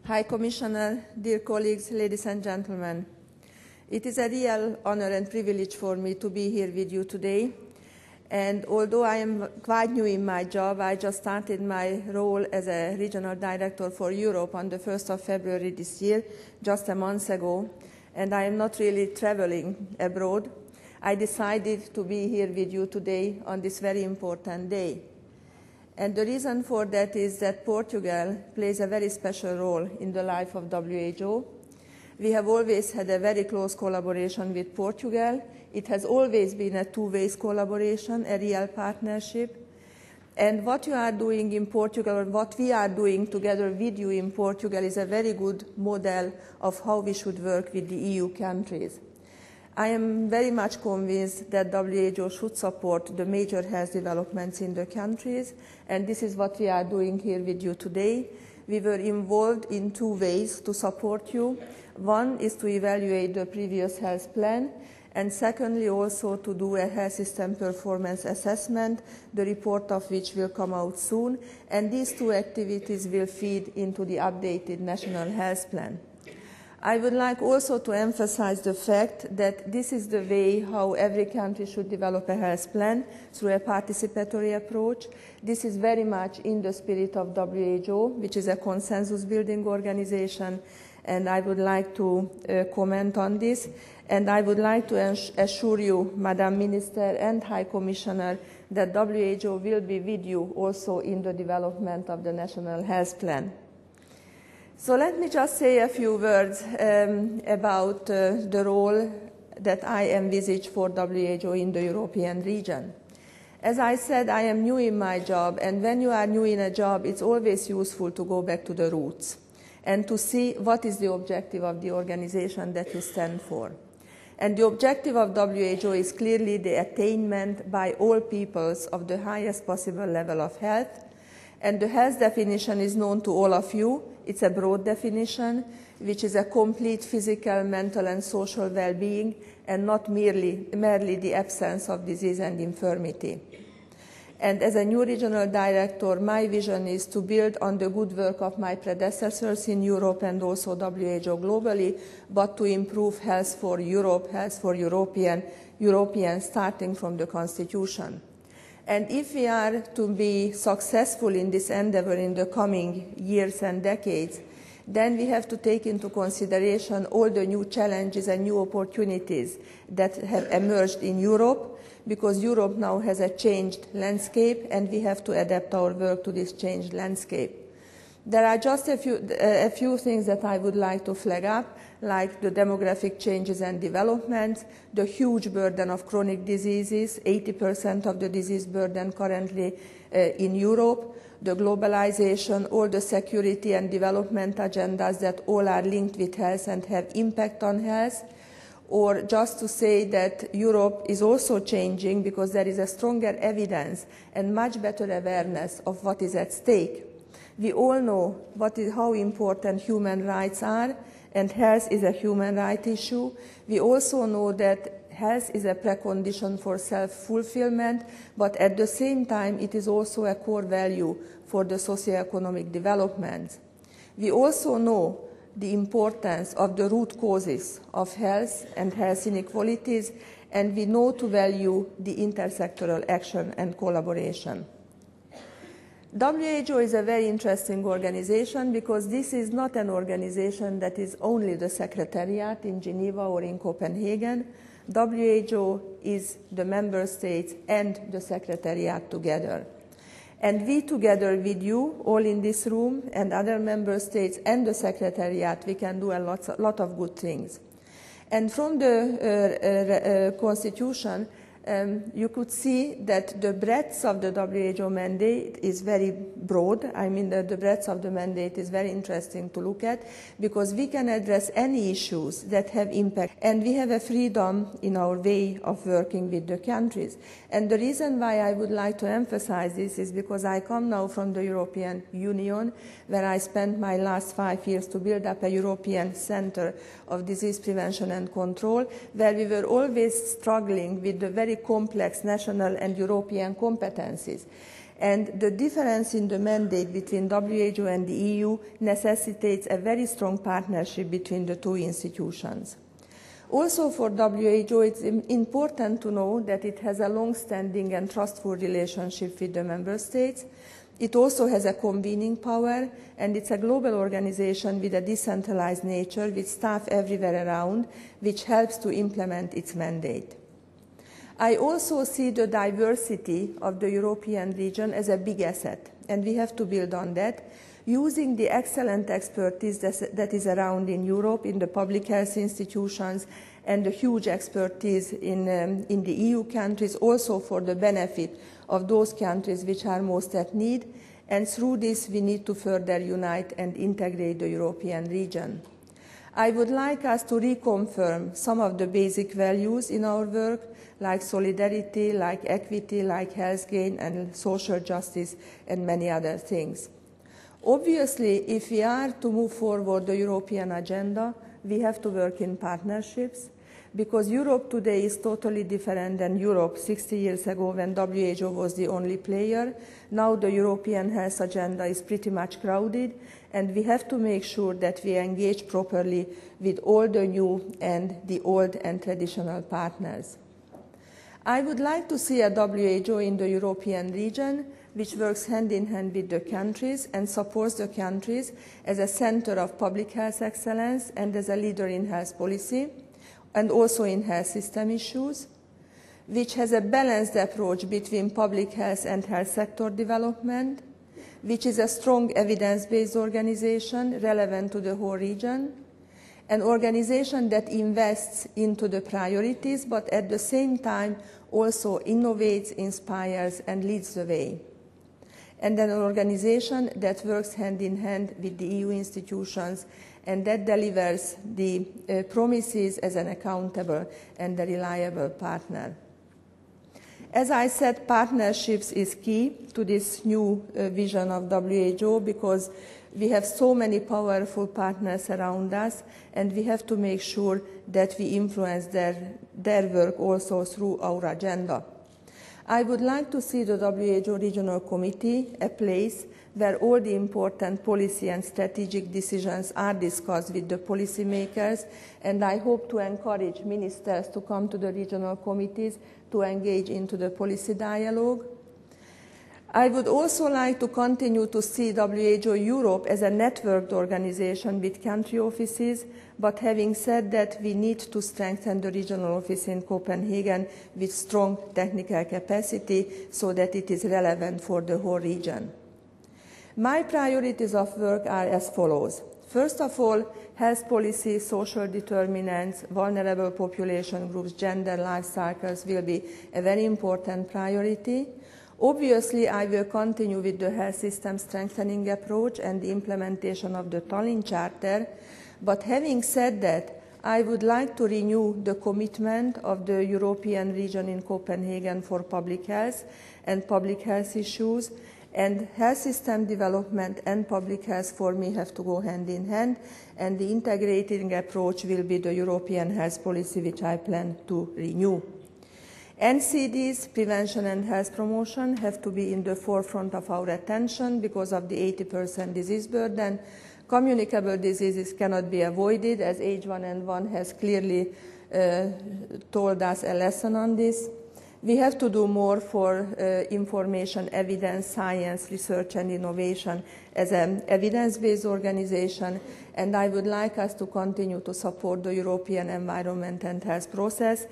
High Commissioner, dear colleagues, ladies and gentlemen. It is a real honor and privilege for me to be here with you today. And although I am quite new in my job, I just started my role as a Regional Director for Europe on the 1st of February this year, just a month ago, and I am not really traveling abroad. I decided to be here with you today on this very important day. And the reason for that is that Portugal plays a very special role in the life of WHO. We have always had a very close collaboration with Portugal. It has always been a two-way collaboration, a real partnership. And what you are doing in Portugal, or what we are doing together with you in Portugal, is a very good model of how we should work with the EU countries. I am very much convinced that WHO should support the major health developments in the countries, and this is what we are doing here with you today. We were involved in two ways to support you. One is to evaluate the previous health plan, and secondly also to do a health system performance assessment, the report of which will come out soon, and these two activities will feed into the updated national health plan. I would like also to emphasize the fact that this is the way how every country should develop a health plan, through a participatory approach. This is very much in the spirit of WHO, which is a consensus-building organization, and I would like to comment on this. And I would like to assure you, Madam Minister and High Commissioner, that WHO will be with you also in the development of the National Health Plan. So let me just say a few words about the role that I envisage for WHO in the European region. As I said, I am new in my job, and when you are new in a job, it's always useful to go back to the roots and to see what is the objective of the organization that you stand for. And the objective of WHO is clearly the attainment by all peoples of the highest possible level of health. And the health definition is known to all of you. It's a broad definition, which is a complete physical, mental, and social well-being, and not merely the absence of disease and infirmity. And as a new regional director, my vision is to build on the good work of my predecessors in Europe and also WHO globally, but to improve health for Europe, health for Europeans, starting from the Constitution. And if we are to be successful in this endeavor in the coming years and decades, then we have to take into consideration all the new challenges and new opportunities that have emerged in Europe, because Europe now has a changed landscape and we have to adapt our work to this changed landscape. There are just a few things that I would like to flag up, like the demographic changes and developments, the huge burden of chronic diseases, 80% of the disease burden currently in Europe, the globalization, all the security and development agendas that all are linked with health and have impact on health, or just to say that Europe is also changing because there is a stronger evidence and much better awareness of what is at stake. We all know how important human rights are, and health is a human right issue. We also know that health is a precondition for self-fulfillment, but at the same time it is also a core value for the socio-economic development. We also know the importance of the root causes of health and health inequalities, and we know to value the intersectoral action and collaboration. WHO is a very interesting organization because this is not an organization that is only the Secretariat in Geneva or in Copenhagen. WHO is the member states and the Secretariat together. And we together with you, all in this room, and other member states and the Secretariat, we can do a lot of good things. And from the Constitution, you could see that the breadth of the WHO mandate is very broad. I mean, the breadth of the mandate is very interesting to look at because we can address any issues that have impact, and we have a freedom in our way of working with the countries. And the reason why I would like to emphasize this is because I come now from the European Union, where I spent my last 5 years to build up a European Center of Disease Prevention and Control, where we were always struggling with the very complex national and European competencies. And the difference in the mandate between WHO and the EU necessitates a very strong partnership between the two institutions. Also for WHO, it's important to know that it has a long-standing and trustful relationship with the member states. It also has a convening power, and it's a global organization with a decentralized nature with staff everywhere around, which helps to implement its mandate. I also see the diversity of the European region as a big asset, and we have to build on that, using the excellent expertise that is around in Europe, in the public health institutions, and the huge expertise in the EU countries, also for the benefit of those countries which are most at need. And through this, we need to further unite and integrate the European region. I would like us to reconfirm some of the basic values in our work, like solidarity, like equity, like health gain and social justice, and many other things. Obviously, if we are to move forward the European agenda, we have to work in partnerships, because Europe today is totally different than Europe 60 years ago when WHO was the only player. Now the European health agenda is pretty much crowded, and we have to make sure that we engage properly with all the new and the old and traditional partners. I would like to see a WHO in the European region which works hand in hand with the countries and supports the countries as a center of public health excellence and as a leader in health policy and also in health system issues, which has a balanced approach between public health and health sector development, which is a strong evidence-based organization relevant to the whole region, an organization that invests into the priorities but at the same time also innovates, inspires and leads the way, and an organization that works hand in hand with the EU institutions and that delivers the promises as an accountable and a reliable partner. As I said, partnerships is key to this new vision of WHO, because we have so many powerful partners around us, and we have to make sure that we influence their work also through our agenda. I would like to see the WHO Regional Committee a place where all the important policy and strategic decisions are discussed with the policymakers, and I hope to encourage ministers to come to the regional committees to engage into the policy dialogue. I would also like to continue to see WHO Europe as a networked organization with country offices, but having said that, we need to strengthen the regional office in Copenhagen with strong technical capacity so that it is relevant for the whole region. My priorities of work are as follows. First of all, health policy, social determinants, vulnerable population groups, gender life cycles will be a very important priority. Obviously, I will continue with the health system strengthening approach and the implementation of the Tallinn Charter. But having said that, I would like to renew the commitment of the European region in Copenhagen for public health and public health issues. And health system development and public health for me have to go hand in hand, and the integrating approach will be the European health policy, which I plan to renew. NCDs, prevention and health promotion, have to be in the forefront of our attention because of the 80% disease burden. Communicable diseases cannot be avoided, as H1N1 has clearly told us a lesson on this. We have to do more for information, evidence, science, research and innovation as an evidence-based organization, and I would like us to continue to support the European environment and health process